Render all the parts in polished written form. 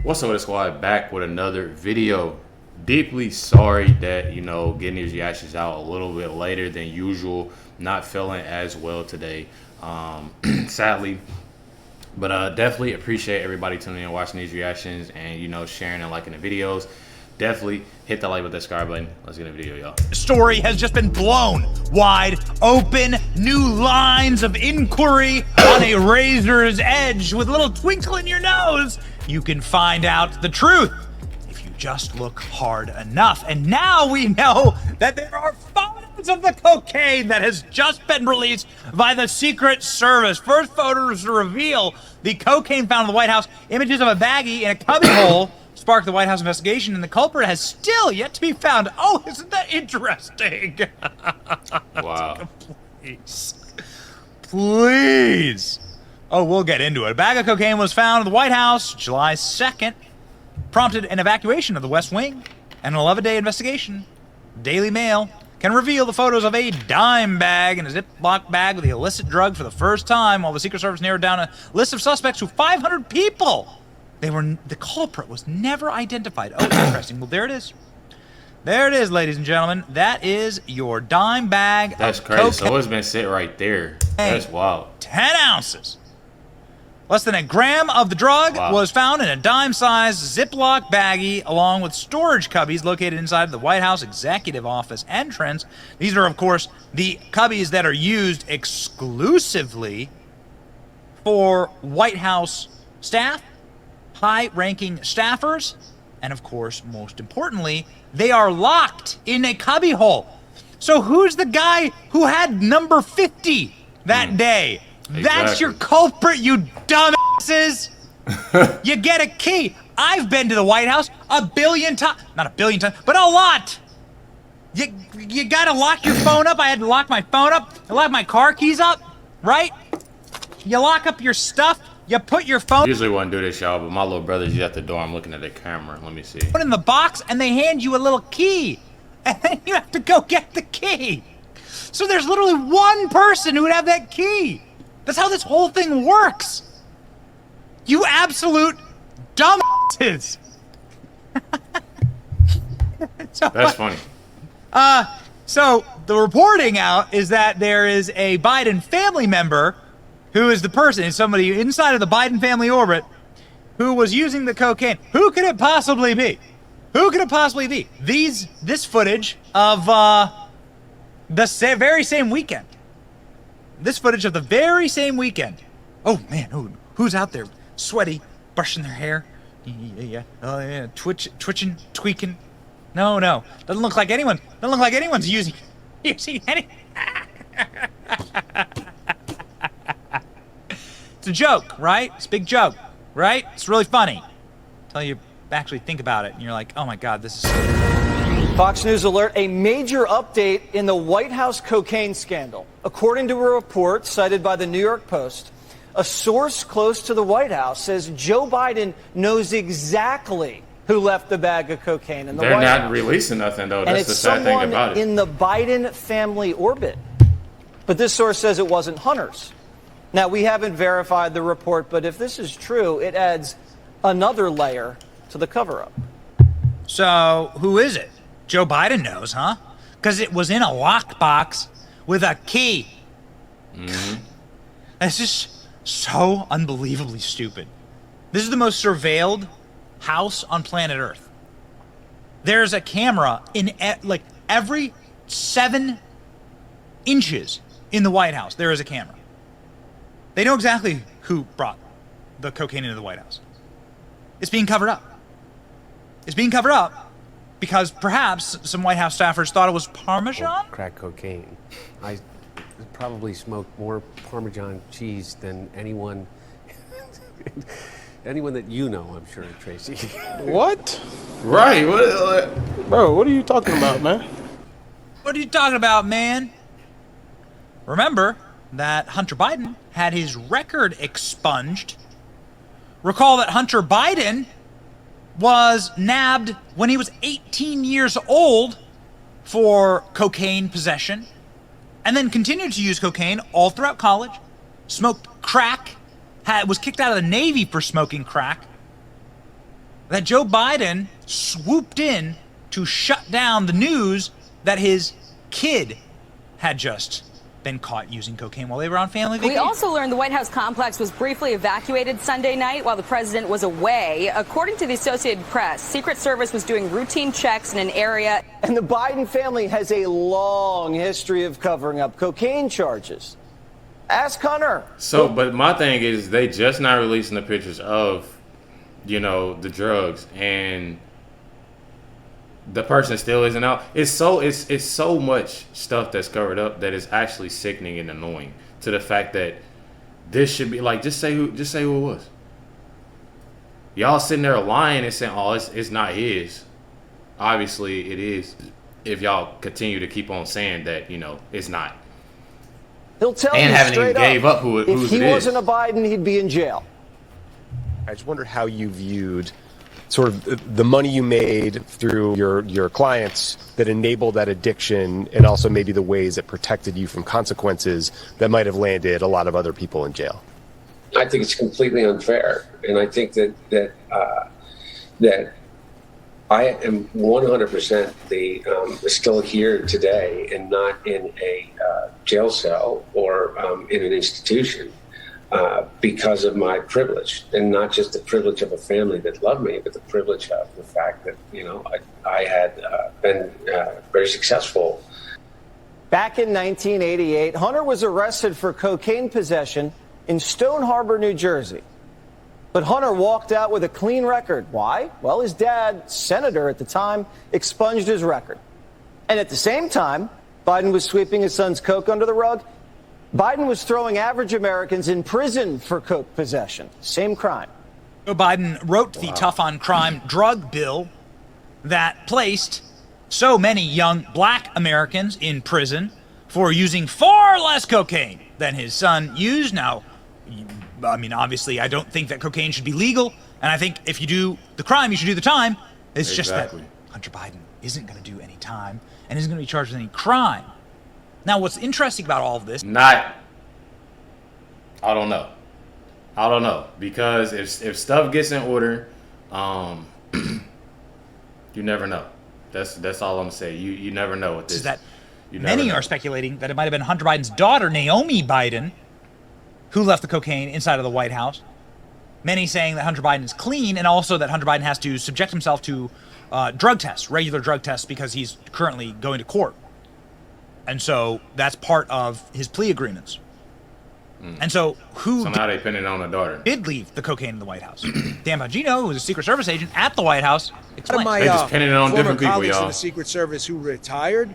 What's up with the squad? Back with another video. Deeply sorry that, getting these reactions out a little bit later than usual. Not feeling as well today, sadly. But definitely appreciate everybody tuning in and watching these reactions and, sharing and liking the videos. Definitely hit that like with that subscribe button. Let's get in the video, y'all. The story has just been blown wide open. New lines of inquiry on a razor's edge with a little twinkle in your nose. You can find out the truth if you just look hard enough. And now we know that there are photos of the cocaine that has just been released by the Secret Service. First photos reveal the cocaine found in the White House. Images of a baggie in a cubbyhole sparked the White House investigation, and the culprit has still yet to be found. Oh, isn't that interesting? Wow. Please. Oh, we'll get into it. A bag of cocaine was found in the White House July 2nd, prompted an evacuation of the West Wing and an 11-day investigation. Daily Mail can reveal the photos of a dime bag and a Ziploc bag with the illicit drug for the first time, while the Secret Service narrowed down a list of suspects to 500 people. The culprit was never identified. Oh, interesting. Well, there it is. There it is, ladies and gentlemen. That is your dime bag. That's of crazy. cocaine. So it's been sitting right there. That's wild. 10 ounces. Less than a gram of the drug was found in a dime-sized Ziploc baggie, along with storage cubbies located inside the White House Executive Office entrance. These are, of course, the cubbies that are used exclusively for White House staff, high-ranking staffers, and of course, most importantly, they are locked in a cubbyhole. So who's the guy who had number 50 that day? Exactly. That's your culprit, you dumbasses! You get a key. I've been to the White House a billion times. Not a billion times, but a lot. You gotta lock your phone up. I had to lock my phone up. I locked my car keys up, right? You lock up your stuff. You put your phone Usually wouldn't do this, y'all, but my little brother's at the door. I'm looking at the camera. Let me see. Put in the box, and they hand you a little key, and then you have to go get the key. So there's literally one person who would have that key. That's how this whole thing works. You absolute dumbasses. That's funny. So the reporting out is that there is a Biden family member who is the person, somebody inside of the Biden family orbit, who was using the cocaine. Who could it possibly be? Who could it possibly be? This footage of the very same weekend. This footage of the very same weekend. Oh man, who's out there, sweaty, brushing their hair? Yeah. Oh yeah, twitching, tweaking. No, doesn't look like anyone. Doesn't look like anyone's using any. It's a joke, right? It's a big joke, right? It's really funny until you actually think about it and you're like, oh my God, this is so... Fox News alert, a major update in the White House cocaine scandal. According to a report cited by the New York Post, a source close to the White House says Joe Biden knows exactly who left the bag of cocaine in the White House. They're not releasing nothing, though. That's the sad thing about it. And it's someone in the Biden family orbit. But this source says it wasn't Hunter's. Now, we haven't verified the report, but if this is true, it adds another layer to the cover-up. So, who is it? Joe Biden knows, huh? Because it was in a lockbox with a key. Mm-hmm. That's just so unbelievably stupid. This is the most surveilled house on planet Earth. There's a camera in like every 7 inches in the White House. There is a camera. They know exactly who brought the cocaine into the White House. It's being covered up. It's being covered up because perhaps some White House staffers thought it was Parmesan? Crack cocaine. I probably smoked more Parmesan cheese than anyone that you know, I'm sure, Tracy. What? Right. Bro, what are you talking about, man? What are you talking about, man? Remember that Hunter Biden had his record expunged. Recall that Hunter Biden was nabbed when he was 18 years old for cocaine possession, and then continued to use cocaine all throughout college, smoked crack, was kicked out of the Navy for smoking crack, that Joe Biden swooped in to shut down the news that his kid had just been caught using cocaine while they were on family vacation. We also learned the White House complex was briefly evacuated Sunday night while the president was away. According to the Associated Press, Secret Service was doing routine checks in an area. And the Biden family has a long history of covering up cocaine charges. Ask Hunter. So, but my thing is, they just not releasing the pictures of, the drugs, and the person still isn't out. It's so much stuff that's covered up that is actually sickening and annoying, to the fact that this should be like, just say who it was. Y'all sitting there lying and saying, oh, it's not his. Obviously it is, if y'all continue to keep on saying that, it's not. He'll tell and you haven't straight even gave up who if it he is. wasn't a Biden, he'd be in jail. I just wondered how you viewed sort of the money you made through your clients that enabled that addiction, and also maybe the ways it protected you from consequences that might have landed a lot of other people in jail. I think it's completely unfair, and I think that I am 100% still here today and not in a jail cell or in an institution because of my privilege, and not just the privilege of a family that loved me, but the privilege of the fact that I had been very successful. Back in 1988, Hunter was arrested for cocaine possession in Stone Harbor, New Jersey. But Hunter walked out with a clean record. Why? Well, his dad, senator at the time, expunged his record. And at the same time, Biden was sweeping his son's coke under the rug. Biden was throwing average Americans in prison for coke possession. Same crime. Joe Biden wrote the tough on crime drug bill that placed so many young black Americans in prison for using far less cocaine than his son used. Now, obviously, I don't think that cocaine should be legal, and I think if you do the crime, you should do the time. It's just that Hunter Biden isn't going to do any time and isn't going to be charged with any crime. Now, what's interesting about all of this... I don't know. Because if stuff gets in order, you never know. That's all I'm going to say. You never know what this... Is that many are speculating that it might have been Hunter Biden's daughter, Naomi Biden, who left the cocaine inside of the White House. Many saying that Hunter Biden is clean, and also that Hunter Biden has to subject himself to drug tests, regular drug tests, because he's currently going to court. And so that's part of his plea agreements. And so somehow they pinned it on the daughter. Did leave the cocaine in the White House? Dan Bongino, who was a Secret Service agent at the White House, explained. One of They just pinning it on different people, colleagues in y'all. the Secret Service who retired,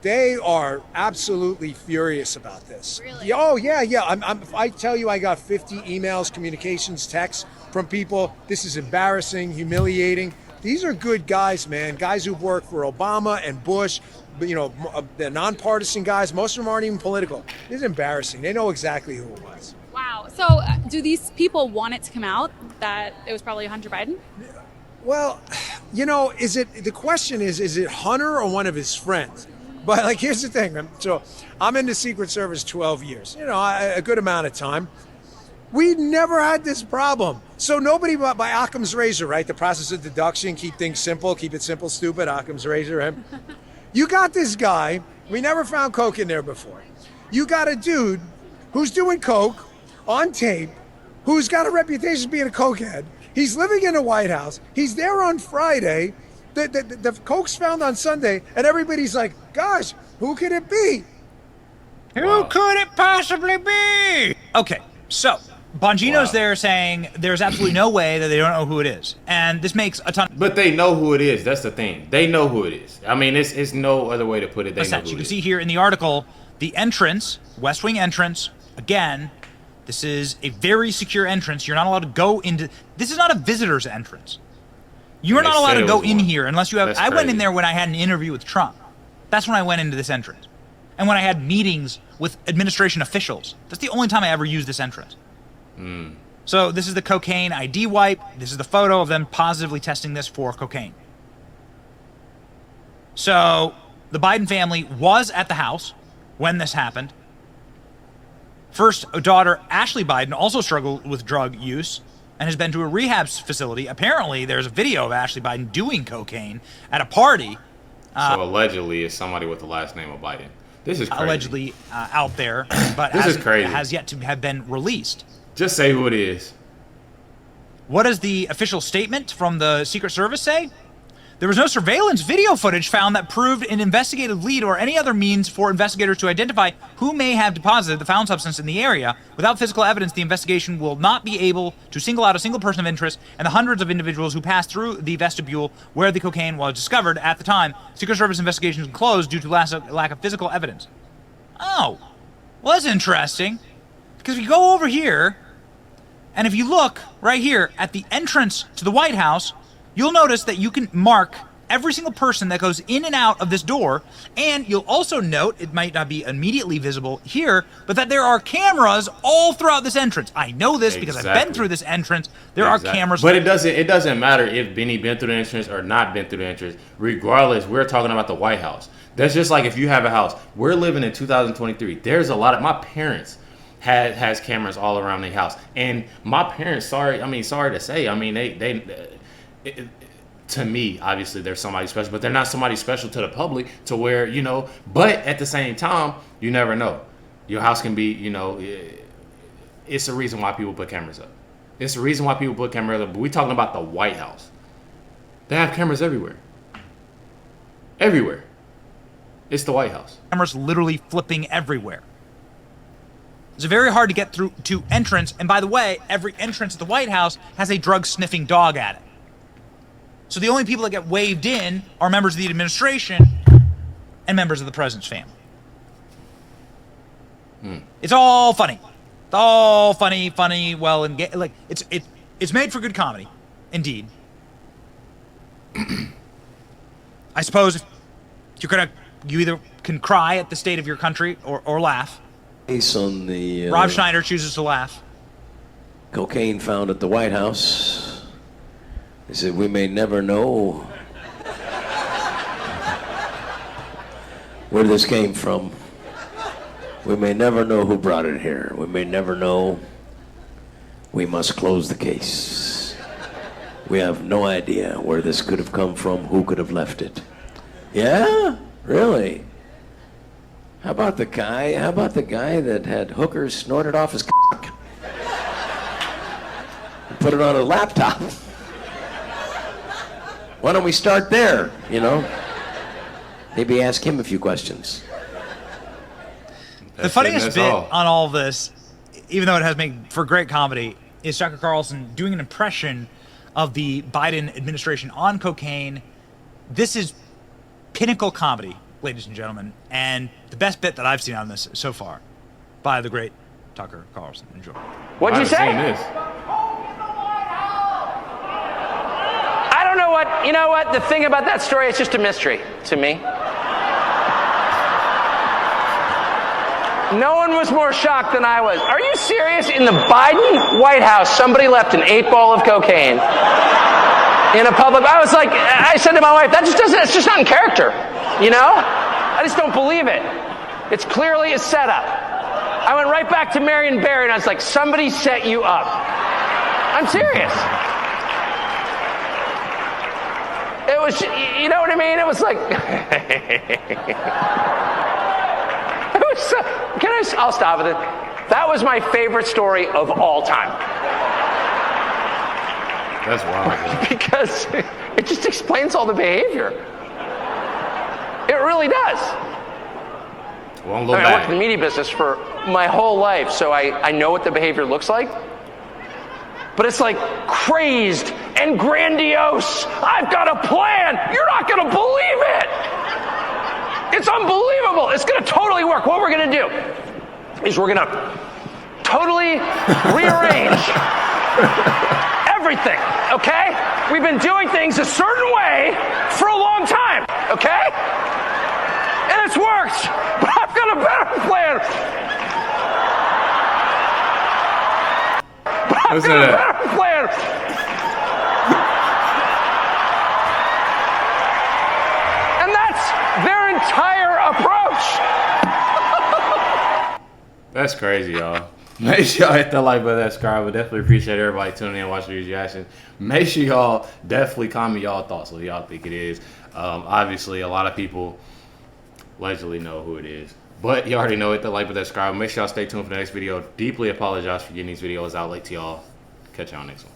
they are absolutely furious about this. Really? Oh, yeah. I tell you, I got 50 emails, communications, texts from people. This is embarrassing, humiliating. These are good guys, man. Guys who've worked for Obama and Bush. But, they're nonpartisan guys. Most of them aren't even political. It's embarrassing. They know exactly who it was. Wow. So do these people want it to come out that it was probably Hunter Biden? Well, the question is it Hunter or one of his friends? But here's the thing. So I'm in the Secret Service 12 years, a good amount of time. We never had this problem. So nobody by Occam's razor, right? The process of deduction, keep things simple, keep it simple, stupid, Occam's razor, right? You got this guy, we never found coke in there before. You got a dude who's doing coke on tape, who's got a reputation of being a cokehead. He's living in the White House. He's there on Friday. The coke's found on Sunday, and everybody's like, gosh, who could it be? Who could it possibly be? Okay, so Bongino's there saying there's absolutely no way that they don't know who it is. And this makes a ton... But they know who it is. That's the thing. They know who it is. It's no other way to put it. They know who You it can is. see here in the article, the entrance, West Wing entrance, again, this is a very secure entrance. You're not allowed to go into... This is not a visitor's entrance. You're not allowed to go in here unless you have... That's I went in crazy. there when I had an interview with Trump. That's when I went into this entrance. And when I had meetings with administration officials. That's the only time I ever used this entrance. So this is the cocaine ID wipe. This is the photo of them positively testing this for cocaine. So the Biden family was at the house when this happened. First daughter, Ashley Biden, also struggled with drug use. and has been to a rehab facility. Apparently, there's a video of Ashley Biden doing cocaine at a party. So allegedly, it's somebody with the last name of Biden. This is crazy. Allegedly out there, but this is crazy. Has yet to have been released. Just say who it is. What does the official statement from the Secret Service say? There was no surveillance video footage found that proved an investigative lead or any other means for investigators to identify who may have deposited the found substance in the area. Without physical evidence, the investigation will not be able to single out a single person of interest and the hundreds of individuals who passed through the vestibule where the cocaine was discovered at the time. Secret Service investigations closed due to lack of physical evidence. Oh, well, that's interesting. Because if you go over here, and if you look right here at the entrance to the White House, you'll notice that you can mark every single person that goes in and out of this door, and you'll also note, it might not be immediately visible here, but that there are cameras all throughout this entrance. I know this because I've been through this entrance. There are cameras. But it doesn't matter if Benny been through the entrance or not been through the entrance. Regardless, we're talking about the White House. That's just like if you have a house. We're living in 2023. There's a lot of, my parents has cameras all around their house. And my parents, sorry to say, to me, obviously, they're somebody special, but they're not somebody special to the public to where, but at the same time, you never know. Your house can be, it's the reason why people put cameras up. It's the reason why people put cameras up. But we're talking about the White House. They have cameras everywhere. Everywhere. It's the White House. Cameras literally flipping everywhere. It's very hard to get through to entrance. And by the way, every entrance at the White House has a drug-sniffing dog at it. So the only people that get waved in are members of the administration and members of the president's family. It's all funny. It's all funny. Well, and like it's made for good comedy, indeed. I suppose you either can cry at the state of your country or laugh. Based on the Rob Schneider chooses to laugh. Cocaine found at the White House. They said, we may never know where this came from. We may never know who brought it here. We may never know. We must close the case. We have no idea where this could have come from, who could have left it. Yeah? Really? How about the guy that had hookers snorted off his cock? Put it on a laptop. Why don't we start there, Maybe ask him a few questions. The funniest bit on all of this, even though it has made for great comedy, is Tucker Carlson doing an impression of the Biden administration on cocaine. This is pinnacle comedy, ladies and gentlemen, and the best bit that I've seen on this so far by the great Tucker Carlson. Enjoy. What'd you say? You know what? The thing about that story, it's just a mystery to me. No one was more shocked than I was. Are you serious? In the Biden White House, somebody left an 8-ball of cocaine in a public. I said to my wife, it's just not in character. I just don't believe it. It's clearly a setup. I went right back to Marion Barry and I was like, somebody set you up. I'm serious. It was, you know what I mean? It was like, I'll stop with it. That was my favorite story of all time. That's wild. Because it just explains all the behavior. It really does. Well, I worked in the media business for my whole life, so I know what the behavior looks like. But it's like crazed and grandiose. I've got a plan. You're not going to believe it. It's unbelievable. It's going to totally work. What we're going to do is we're going to totally rearrange everything, okay? We've been doing things a certain way for a long time, okay? And it's worked. But I've got a better plan. I've got a better plan. And that's their entire approach. That's crazy, y'all. Make sure y'all hit that like button, that subscribe. We definitely appreciate everybody tuning in and watching these reactions. Make sure y'all definitely comment y'all thoughts, what y'all think it is. Obviously, a lot of people allegedly know who it is. But you already know it. The like button, subscribe. Make sure y'all stay tuned for the next video. Deeply apologize for getting these videos out late to y'all. Catch y'all next one.